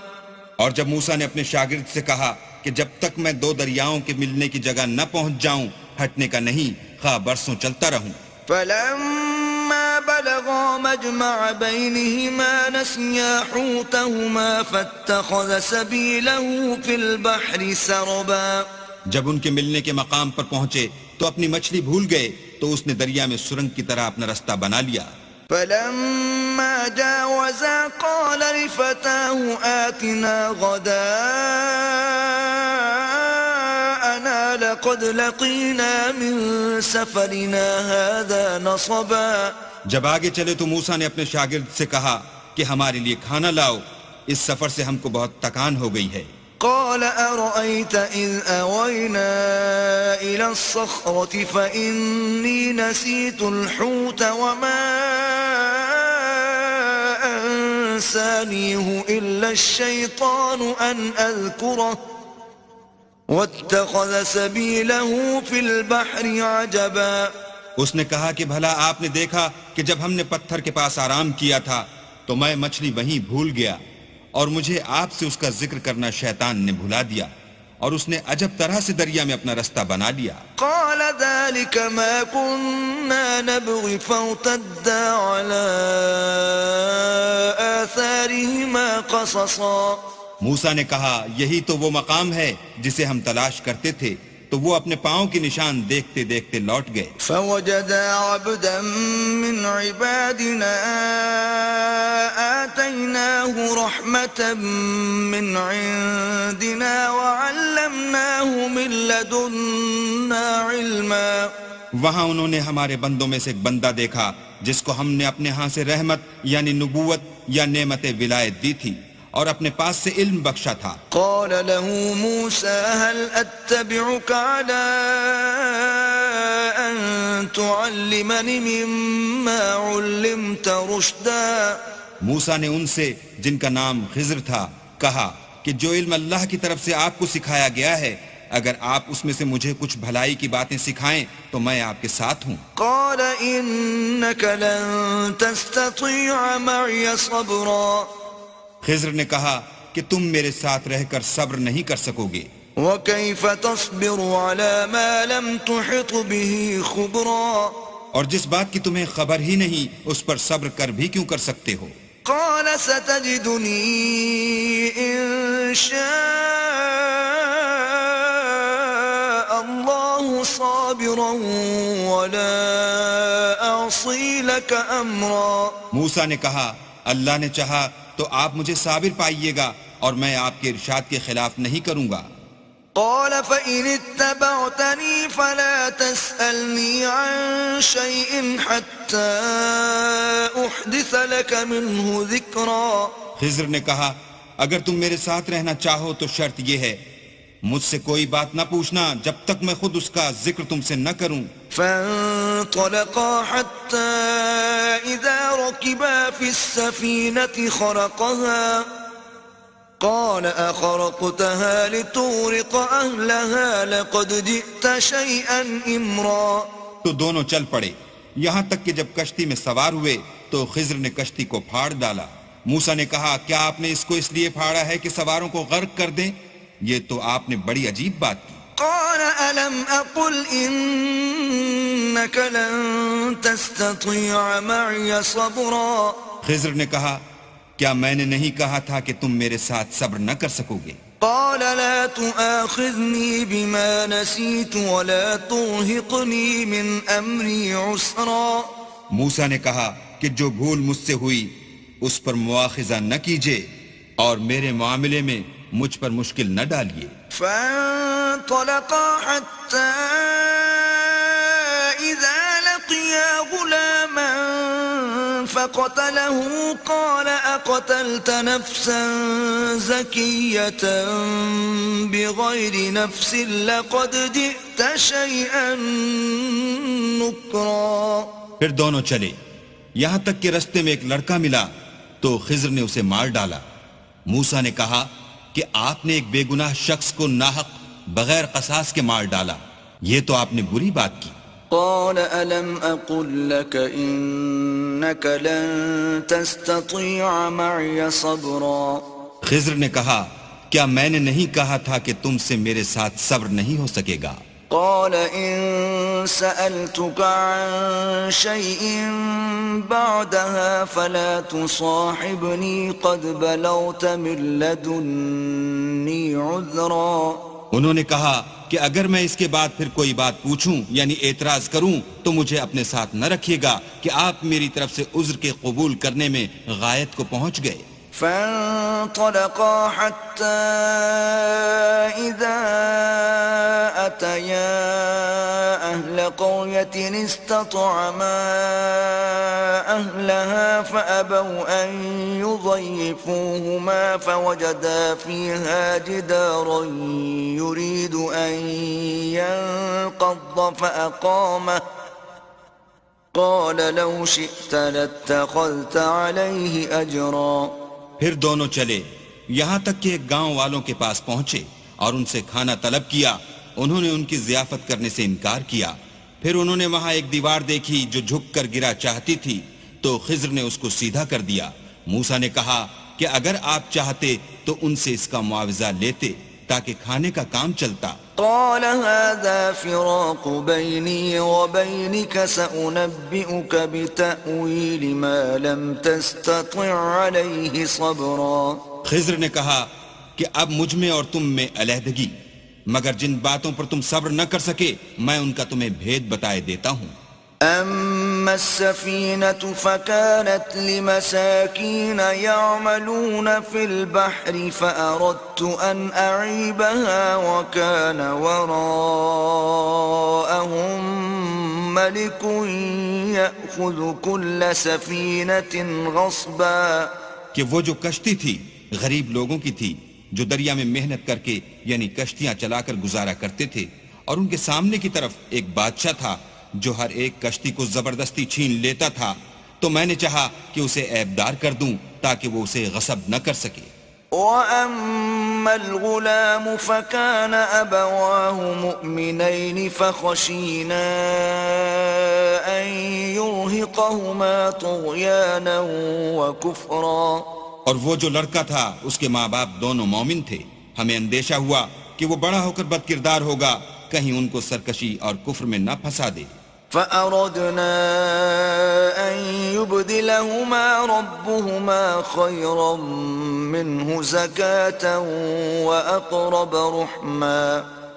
S2: اور جب موسیٰ نے اپنے شاگرد سے کہا کہ جب تک میں دو دریاؤں کے ملنے کی جگہ نہ پہنچ جاؤں ہٹنے کا نہیں، خواہ برسوں چلتا رہوں.
S1: فَلَمَّا بَلَغَا مَجْمَعَ بَيْنِهِمَا نَسِيَا حُوتَهُمَا فَاتَّخَذَ سَبِيلَهُ فِي الْبَحْرِ سَرَبًا.
S2: جب ان کے ملنے کے مقام پر پہنچے تو اپنی مچھلی بھول گئے تو اس نے دریا میں سرنگ کی طرح اپنا رستہ بنا لیا.
S1: فَلَمَّا جَاوَزَا قَالَ لِفَتَاهُ آتِنَا غَدَاءَنَا لَقَدْ لَقِينَا مِن سَفَرِنَا هَذَا نَصَبًا.
S2: جب آگے چلے تو موسیٰ نے اپنے شاگرد سے کہا کہ ہمارے لیے کھانا لاؤ، اس سفر سے ہم کو بہت تکان ہو گئی ہے.
S1: قال أرأيت إذ أوينا إلى الصخرة فإني نسيت الحوت وما أنسانيه إلا الشيطان أن أذكره واتخذ سبيله في البحر عجبا.
S2: اس نے کہا کہ بھلا آپ نے دیکھا کہ جب ہم نے پتھر کے پاس آرام کیا تھا تو میں مچھلی وہیں بھول گیا اور مجھے آپ سے اس کا ذکر کرنا شیطان نے بھلا دیا اور اس نے عجب طرح سے دریا میں اپنا رستہ بنا لیا.
S1: قال ذلك ما كنا نبغي فارتدا على آثارهما قصصا.
S2: موسیٰ نے کہا یہی تو وہ مقام ہے جسے ہم تلاش کرتے تھے، تو وہ اپنے پاؤں کی نشان دیکھتے دیکھتے لوٹ گئے.
S1: فوجدا عبدا من عبادنا آتيناه رحمة من عندنا وعلمناه من لدنا علما.
S2: وہاں انہوں نے ہمارے بندوں میں سے ایک بندہ دیکھا جس کو ہم نے اپنے ہاں سے رحمت یعنی نبوت یا نعمت ولایت دی تھی اور اپنے پاس سے علم بخشا تھا.
S1: قال له موسى هل أتبعك على أن تعلمني مما علمت رشدا.
S2: موسیٰ نے ان سے جن کا نام خضر تھا کہا کہ جو علم اللہ کی طرف سے آپ کو سکھایا گیا ہے اگر آپ اس میں سے مجھے کچھ بھلائی کی باتیں سکھائیں تو میں آپ کے ساتھ ہوں.
S1: قال إنك لن تستطيع معي صبرا.
S2: خضر نے کہا کہ تم میرے ساتھ رہ کر صبر نہیں کر سکو گے.
S1: وكيف تصبر على ما لم تحط به خبرا.
S2: اور جس بات کی تمہیں خبر ہی نہیں اس پر صبر کر بھی کیوں کر سکتے ہو.
S1: قال ستجدني إن شاء الله صابرا ولا أعصي لك أمرا.
S2: موسیٰ نے کہا اللہ نے چاہا تو آپ مجھے صابر پائیے گا اور میں آپ کے ارشاد کے خلاف نہیں کروں گا.
S1: قال فإن اتبعتني فلا تسألني عن شيء حتى أحدث لك منه ذكرا.
S2: خضر نے کہا اگر تم میرے ساتھ رہنا چاہو تو شرط یہ ہے مجھ سے کوئی بات نہ پوچھنا جب تک میں خود اس کا ذکر تم سے نہ کروں.
S1: فانطلقا حتى إذا ركبا في السفينة خرقها قال أخرقتها لتغرق أهلها لقد جئت شيئا إمرا.
S2: تو دونوں چل پڑے یہاں تک کہ جب کشتی میں سوار ہوئے تو خضر نے کشتی کو پھاڑ ڈالا. موسیٰ نے کہا کیا آپ نے اس کو اس لیے پھاڑا ہے کہ سواروں کو غرق کر دیں؟ یہ تو آپ نے بڑی عجیب بات کی.
S1: قال ألم أقل إنك لن تستطيع معي صبرا.
S2: خضر نے کہا کیا میں نے نہیں کہا تھا کہ تم میرے ساتھ صبر نہ کر سکو گے؟
S1: قال لا تؤاخذني بما نسيت ولا ترهقني من أمري عسرا.
S2: موسیٰ نے کہا کہ جو بھول مجھ سے ہوئی اس پر مواخذہ نہ کیجیے اور میرے معاملے میں مجھ پر مشکل نہ ڈالیے.
S1: فانطلقا حتى إذا لقيا غلاما فقتله قال أقتلت نفسا زكية بغير نفس لقد جئت شيئا نكرا.
S2: پھر دونوں چلے یہاں تک کہ رستے میں ایک لڑکا ملا تو خضر نے اسے مار ڈالا. موسیٰ نے کہا کہ آپ نے ایک بے گناہ شخص کو ناحق بغیر قصاص کے مار ڈالا، یہ تو آپ نے بری بات کی.
S1: قال ألم أقل لك إنك لن تستطيع معي صبرا.
S2: خضر نے کہا کیا میں نے نہیں کہا تھا کہ تم سے میرے ساتھ صبر نہیں ہو سکے گا.
S1: قال إن سألتك عن شيء بعدها فلا تصاحبني قد بلغت من لدني عذرا.
S2: انہوں نے کہا کہ اگر میں اس کے بعد پھر کوئی بات پوچھوں یعنی اعتراض کروں تو مجھے اپنے ساتھ نہ رکھیے گا کہ آپ میری طرف سے عذر کے قبول کرنے میں غایت کو پہنچ گئے.
S1: فانطلقا حتى إذا أتيا أهل قرية استطعما أهلها فأبوا أن يضيفوهما فوجدا فيها جدارا يريد أن ينقض فأقامه قال لو شئت لاتخذت عليه أجرا.
S2: پھر دونوں چلے یہاں تک کہ ایک گاؤں والوں کے پاس پہنچے اور ان سے کھانا طلب کیا. انہوں نے ان کی ضیافت کرنے سے انکار کیا. پھر انہوں نے وہاں ایک دیوار دیکھی جو جھک کر گرا چاہتی تھی تو خضر نے اس کو سیدھا کر دیا. موسیٰ نے کہا کہ اگر آپ چاہتے تو ان سے اس کا معاوضہ لیتے تاکہ کھانے کا کام چلتا.
S1: قال هذا فراق بيني وبينك سأنبئك بتأويل ما لم تستطع عليه صبرا.
S2: خضر نے کہا کہ اب مجھ میں اور تم میں علیحدگی، مگر جن باتوں پر تم صبر نہ کر سکے میں ان کا تمہیں بھید بتائے دیتا ہوں.
S1: أما السفينة فكانت لمساكين يعملون في البحر فأردت أن أعيبها وكان وراءهم ملك يأخذ كل سفينة غصبا.
S2: کہ وہ جو کشتی تھی غریب لوگوں کی تھی جو دریا میں محنت کر کے یعنی کشتیاں چلا کر گزارا کرتے تھے، اور ان کے سامنے کی طرف ایک بادشاہ تھا جو ہر ایک کشتی کو زبردستی چھین لیتا تھا. تو میں نے چاہا کہ اسے عیبدار کر دوں تاکہ وہ اسے غصب نہ کر سکے.
S1: وَأَمَّا الْغُلَامُ فَكَانَ أَبَوَاهُ مُؤْمِنَيْنِ فَخَشِينَا أَن يُرْهِقَهُمَا طُغْيَانًا وَكُفْرًا.
S2: اور وہ جو لڑکا تھا اس کے ماں باپ دونوں مومن تھے. ہمیں اندیشہ ہوا کہ وہ بڑا ہو کر بد کردار ہوگا، کہیں ان کو سرکشی اور کفر میں نہ پھنسا دے.
S1: فَأَرَدْنَا أَن يُبْدِلَهُمَا رَبُّهُمَا خَيْرًا مِّنْهُ زَكَاةً وَأَقْرَبَ رُحْمًا.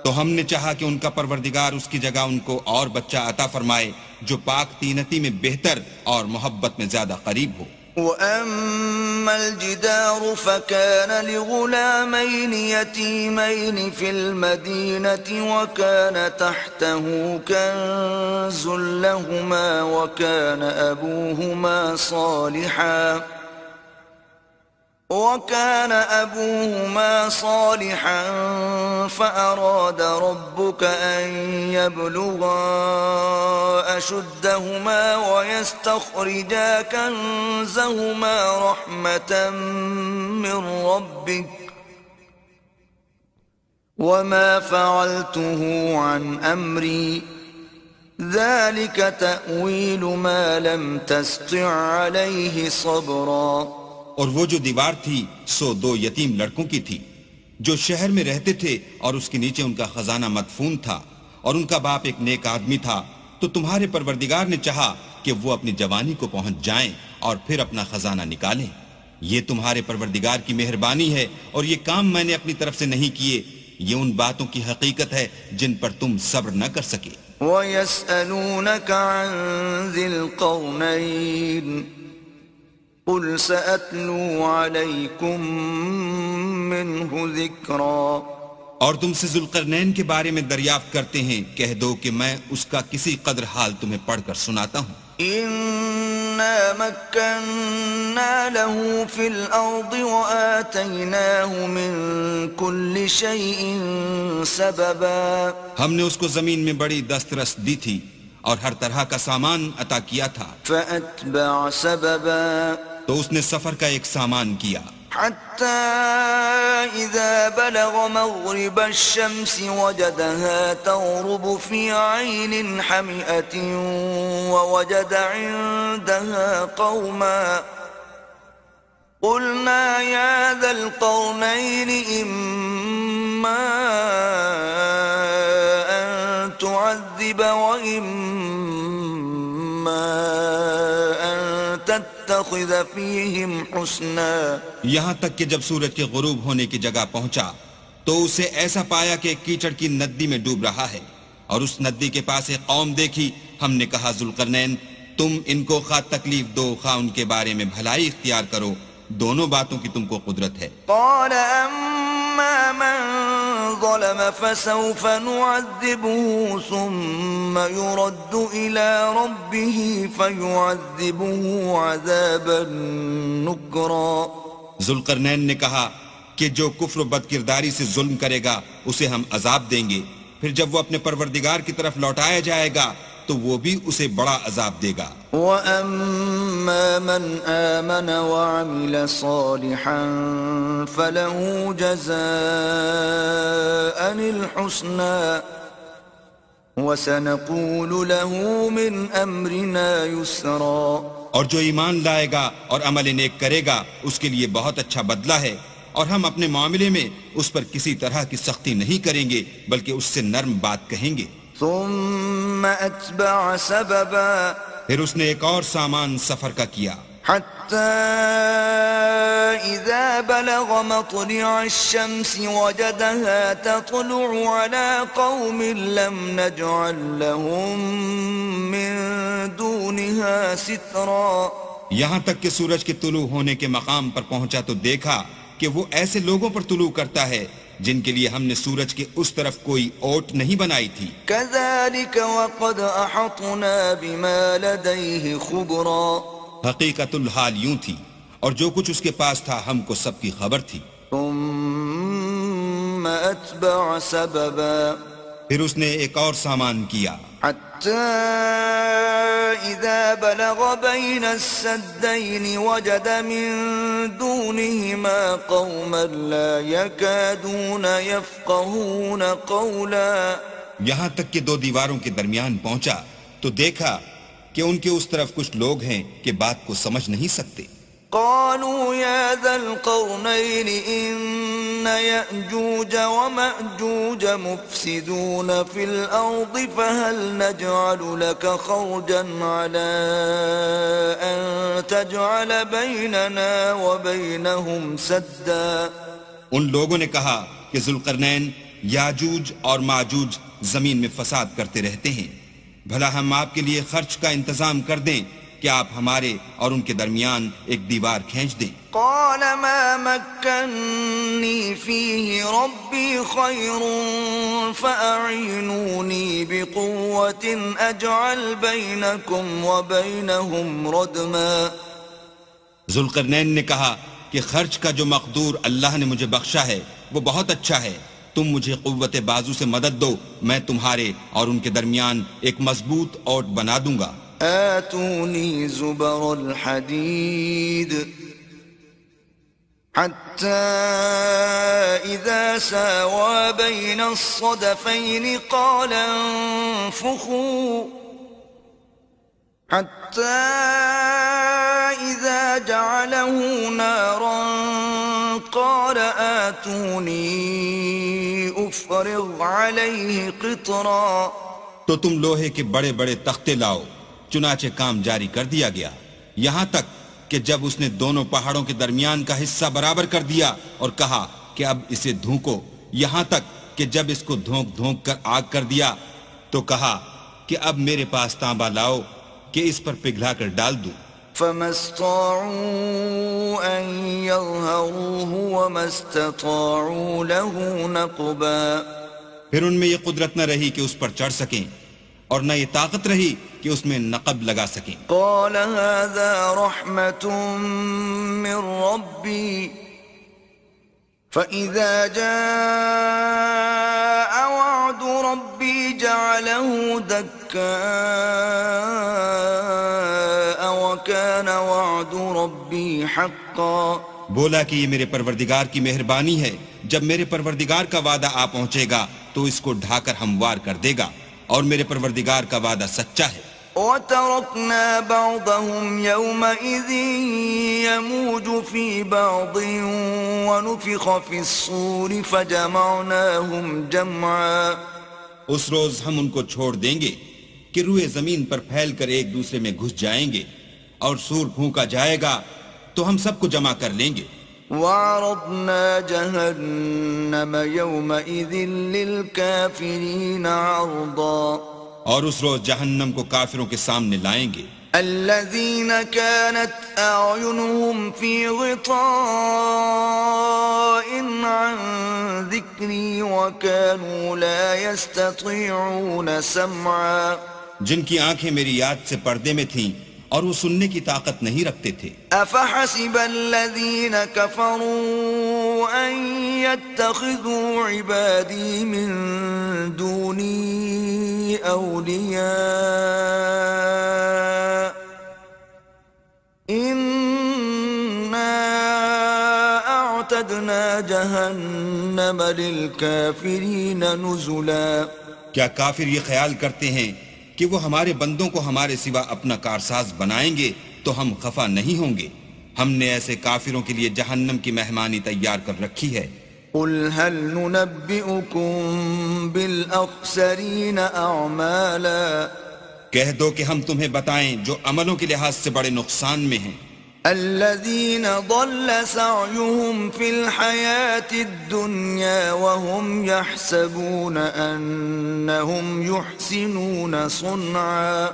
S2: تو ہم نے چاہا کہ ان کا پروردگار اس کی جگہ ان کو اور بچہ عطا فرمائے جو پاک تینتی میں بہتر اور محبت میں زیادہ قریب ہو.
S1: وَأَمَّا الْجِدَارُ فَكَانَ لِغُلَامَيْنِ يَتِيمَيْنِ فِي الْمَدِينَةِ وَكَانَ تَحْتَهُ كَنزٌ لَهُمَا وَكَانَ أَبُوهُمَا صَالِحًا فَأَرَادَ رَبُّكَ أَن يَبْلُغَا أَشُدَّهُمَا وَيَسْتَخْرِجَا كَنزَهُمَا رَحْمَةً مِّن رَّبِّكَ وَمَا فَعَلْتُهُ عَنْ أَمْرِي ذَلِكَ تَأْوِيلُ مَا لَمْ تَسْطِع عَلَيْهِ صَبْرًا.
S2: اور وہ جو دیوار تھی سو 2 یتیم لڑکوں کی تھی جو شہر میں رہتے تھے اور اس کے نیچے ان کا خزانہ مدفون تھا، اور ان کا باپ ایک نیک آدمی تھا. تو تمہارے پروردگار نے چاہا کہ وہ اپنی جوانی کو پہنچ جائیں اور پھر اپنا خزانہ نکالیں. یہ تمہارے پروردگار کی مہربانی ہے اور یہ کام میں نے اپنی طرف سے نہیں کیے، یہ ان باتوں کی حقیقت ہے جن پر تم صبر نہ کر سکے۔
S1: وَيَسْأَلُونَكَ عَنْ ذِي الْقَرْنَيْنِ قُلْ سَأَتْلُو عَلَيْكُمْ مِنْهُ ذِكْرًا۔
S2: اور تم سے ذوالقرنین کے بارے میں دریافت کرتے ہیں، کہہ دو کہ میں اس کا کسی قدر حال تمہیں پڑھ کر سناتا ہوں۔
S1: إِنَّا مَكَّنَّا لَهُ فِي الْأَرْضِ وَآتَيْنَاهُ مِنْ كُلِّ شَيْءٍ سَبَبًا۔
S2: ہم نے اس کو زمین میں بڑی دسترس دی تھی اور ہر طرح کا سامان عطا کیا تھا۔
S1: فَأَتْبَعَ سَبَبًا،
S2: تو اس نے سفر کا ایک سامان کیا،
S1: حَتَّى إِذَا بَلَغَ مَغْرِبَ الشَّمْسِ وَجَدَهَا تَغْرُبُ فِي عَيْنٍ حَمِئَةٍ وَوَجَدَ عِندَهَا قَوْمًا قُلْنَا يَا ذَا الْقَرْنَيْنِ إِمَّا أَن تُعَذِّبَ وَإِمَّا أَن تَتَّخِذَ فِيهِمْ حُسْنًا۔
S2: یہاں تک کہ جب سورج کے غروب ہونے کی جگہ پہنچا تو اسے ایسا پایا کہ کیچڑ کی ندی میں ڈوب رہا ہے، اور اس ندی کے پاس ایک قوم دیکھی۔ ہم نے کہا ذوالقرنین تم ان کو خواہ تکلیف دو خواہ ان کے بارے میں بھلائی اختیار کرو، دونوں باتوں کی تم کو قدرت ہے۔
S1: قال أما من ظلم فسوف نعذبه ثم يرد إلى ربه فيعذبه عذابا نكرا۔
S2: ذوالقرنین نے کہا کہ جو کفر و بد کرداری سے ظلم کرے گا اسے ہم عذاب دیں گے، پھر جب وہ اپنے پروردگار کی طرف لوٹایا جائے گا تو وہ بھی اسے بڑا عذاب دے گا۔
S1: وَأَمَّا مَنْ آمَنَ وَعَمِلَ صَالِحًا فَلَهُ جَزَاءً الْحُسْنَى وَسَنَقُولُ لَهُ مِنْ أَمْرِنَا يُسْرًا۔
S2: اور جو ایمان لائے گا اور عمل نیک کرے گا اس کے لیے بہت اچھا بدلہ ہے، اور ہم اپنے معاملے میں اس پر کسی طرح کی سختی نہیں کریں گے بلکہ اس سے نرم بات کہیں گے۔
S1: ثم أتبع سببا،
S2: پھر اس نے ایک اور سامان سفر کا کیا،
S1: حتى إذا بلغ مطلع الشمس وجدها تطلع على قوم لم نجعل لهم من دونها سترا۔
S2: یہاں تک کہ سورج کے طلوع ہونے کے مقام پر پہنچا تو دیکھا کہ وہ ایسے لوگوں پر طلوع کرتا ہے جن کے لیے ہم نے سورج کے اس طرف کوئی اوٹ نہیں بنائی تھی۔
S1: كذلك وقد أحطنا بما لديه خبرا،
S2: حقیقت الحال یوں تھی اور جو کچھ اس کے پاس تھا ہم کو سب کی خبر تھی۔
S1: ثم أتبع سببا،
S2: پھر اس نے ایک اور سامان کیا،
S1: حتى إذا بلغ بين السدين وجد من دونهما قوما لا يكادون يفقهون قولا۔
S2: یہاں تک کہ دو دیواروں کے درمیان پہنچا تو دیکھا کہ ان کے اس طرف کچھ لوگ ہیں کہ بات کو سمجھ نہیں سکتے۔
S1: قالوا يا ذا القرنين إن يأجوج ومأجوج مفسدون في الأرض فهل نجعل لك خرجا على أن تجعل بيننا وبينهم سدا۔
S2: ان لوگوں نے کہا کہ ذوالقرنین یاجوج اور ماجوج زمین میں فساد کرتے رہتے ہیں، بھلا ہم آپ کے لیے خرچ کا انتظام کر دیں کہ آپ ہمارے اور ان کے درمیان ایک دیوار کھینچ دیں۔
S1: قال ما مكنني فيه ربي خير فأعينوني بقوة أجعل بينكم وبينهم ردما۔
S2: ذوالقرنین نے کہا کہ خرچ کا جو مقدور اللہ نے مجھے بخشا ہے وہ بہت اچھا ہے، تم مجھے قوت بازو سے مدد دو، میں تمہارے اور ان کے درمیان ایک مضبوط اوٹ بنا دوں گا۔
S1: آتوني زبر الحديد حتى إذا ساوى بين الصدفين قال انفخوا حتى إذا جعله نارا قال آتوني أفرغ عليه قطرا۔
S2: تو تم لوہے کے بڑے بڑے تختے لاؤ، چنانچہ کام جاری کر دیا گیا، یہاں تک کہ جب اس نے دونوں پہاڑوں کے درمیان کا حصہ برابر کر دیا اور کہا کہ اب اسے دھونکو، یہاں تک کہ جب اس کو دھونک دھونک کر آگ کر دیا تو کہا کہ اب میرے پاس تانبا لاؤ کہ اس پر پگھلا کر ڈال دوں۔
S1: فما استطاعوا أن يظهروه وما استطاعوا له نقبا،
S2: پھر ان میں یہ قدرت نہ رہی کہ اس پر چڑھ سکیں اور نہ یہ طاقت رہی کہ اس میں نقب لگا سکیں۔
S1: قال هذا رحمة من ربي فإذا جاء وعد ربي جعله دكاء وكان وعد ربي حقا۔
S2: بولا کہ یہ میرے پروردگار کی مہربانی ہے، جب میرے پروردگار کا وعدہ آ پہنچے گا تو اس کو ڈھا کر ہموار کر دے گا، اور میرے پروردگار کا وعدہ سچا ہے۔
S1: وَتَرَكْنَا بَعْضَهُمْ يَوْمَئِذٍ يَمُوجُ فِي بَعْضٍ وَنُفِخَ فِي الصُّورِ فَجَمَعْنَاهُمْ جَمْعًا۔
S2: اس روز ہم ان کو چھوڑ دیں گے کہ روئے زمین پر پھیل کر ایک دوسرے میں گھس جائیں گے، اور سور پھونکا جائے گا تو ہم سب کو جمع کر لیں گے۔
S1: وَعَرَضْنَا جَهَنَّمَ يَوْمَئِذٍ لِلْكَافِرِينَ عَرْضًا۔
S2: اور اس روز جہنم کو کافروں کے سامنے لائیں گے۔
S1: الَّذِينَ كَانَتْ أَعْيُنُهُمْ فِي غِطَاءٍ عَنْ ذِكْرِي وَكَانُوا لَا يَسْتَطِيعُونَ سَمْعًا۔
S2: جن کی آنکھیں میری یاد سے پردے میں تھیں اور وہ سننے کی طاقت نہیں رکھتے تھے۔
S1: أَفَحَسِبَ الَّذِينَ كَفَرُوا أَن يَتَّخِذُوا عِبَادِي مِن دُونِي أَوْلِيَاءَ إِنَّا أَعْتَدْنَا جَهَنَّمَ لِلْكَافِرِينَ نُزُلًا۔
S2: کیا کافر یہ خیال کرتے ہیں کہ وہ ہمارے بندوں کو ہمارے سوا اپنا کارساز بنائیں گے تو ہم خفا نہیں ہوں گے؟ ہم نے ایسے کافروں کے لیے جہنم کی مہمانی تیار کر رکھی ہے۔
S1: قُلْ هَلْ نُنَبِّئُكُمْ بِالْأَخْسَرِينَ أَعْمَالًا۔
S2: کہہ دو کہ ہم تمہیں بتائیں جو عملوں کے لحاظ سے بڑے نقصان میں ہیں۔
S1: الَّذِينَ ضَلَّ سَعْيُهُمْ فِي الْحَيَاةِ الدُّنْيَا وَهُمْ يَحْسَبُونَ أَنَّهُمْ يُحْسِنُونَ صُنْعًا۔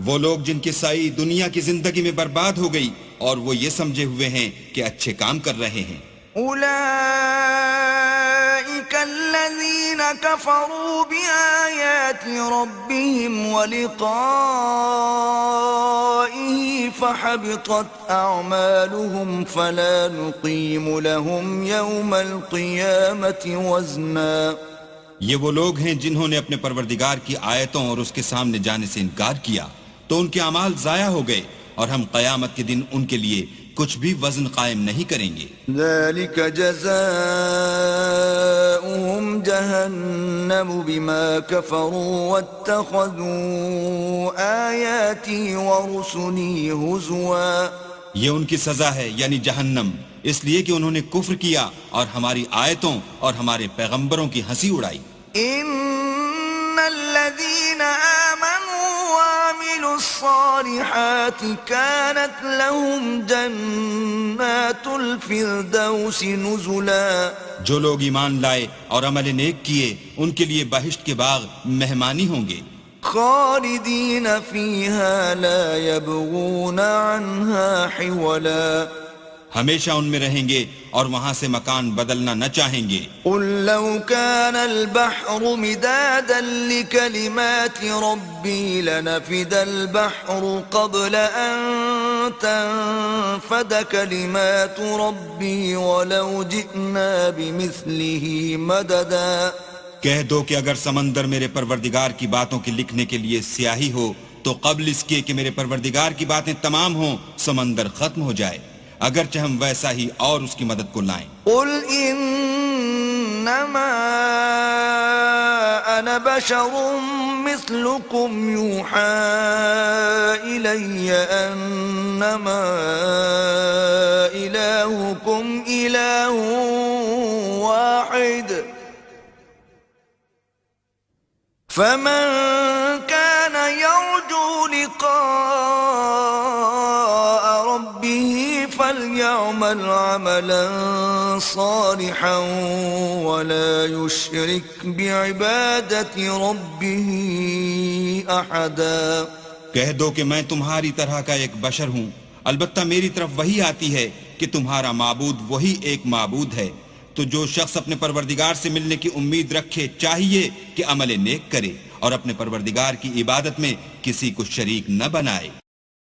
S2: وہ لوگ جن کی سعی دنیا کی زندگی میں برباد ہو گئی اور وہ یہ سمجھے ہوئے ہیں کہ اچھے کام کر رہے ہیں۔
S1: أُولَئِكَ الَّذِينَ كَفَرُوا بِآيَاتِ رَبِّهِمْ وَلِقَائِهِ فَحَبِطَتْ أَعْمَالُهُمْ فَلَا نُقِيمُ لَهُمْ يَوْمَ الْقِيَامَةِ وَزْنًا۔
S2: یہ وہ لوگ ہیں جنہوں نے اپنے پروردگار کی آیتوں اور اس کے سامنے جانے سے انکار کیا تو ان کے اعمال ضائع ہو گئے، اور ہم قیامت کے دن ان کے لیے کچھ بھی وزن قائم نہیں کریں گے۔
S1: ذَلِكَ جَزَاؤُهُمْ جَهَنَّمُ بِمَا كَفَرُوا وَاتَّخَذُوا آيَاتِي وَرُسُلِي هُزُوًا۔
S2: یہ ان کی سزا ہے، یعنی جہنم، اس لیے کہ انہوں نے کفر کیا اور ہماری آیتوں اور ہمارے پیغمبروں کی ہنسی اڑائی۔
S1: إِنَّ الَّذِينَ آمَنُوا وَعَمِلُوا الصَّالِحَاتِ كَانَتْ لَهُمْ جَنَّاتُ الْفِرْدَوْسِ نُزُلًا۔
S2: جو لوگ ایمان لائے اور عمل نیک کیے ان کے لیے بہشت کے باغ مہمانی ہوں گے،
S1: خالدین فیہا لا یبغون عنہا حولا۔
S2: ہمیشہ ان میں رہیں گے اور وہاں سے مکان بدلنا نہ چاہیں گے۔
S1: قل لو كان البحر مدادا لكلمات ربي لنفد البحر قبل أن تنفد كلمات ربي ولو جئنا بمثله مددا۔
S2: کہہ دو کہ اگر سمندر میرے پروردگار کی باتوں کے لکھنے کے لیے سیاہی ہو تو قبل اس کے کہ میرے پروردگار کی باتیں تمام ہوں سمندر ختم ہو جائے، اگرچہ ہم ویسا ہی اور اس کی مدد کو لائیں۔
S1: قل انما انا بشر مثلكم يوحى الي انما الهكم اله واحد فمن كان يرجو لقاء ربه فليعمل عملا صالحا ولا يشرك بعبادة ربه أحدا.
S2: کہہ دو کہ میں تمہاری طرح کا ایک بشر ہوں، البتہ میری طرف وہی آتی ہے کہ تمہارا معبود وہی ایک معبود ہے. تو جو شخص اپنے پروردگار سے ملنے کی امید رکھے چاہیے کہ عمل نیک کرے اور اپنے پروردگار کی عبادت میں کسی کو شریک نہ بنائے.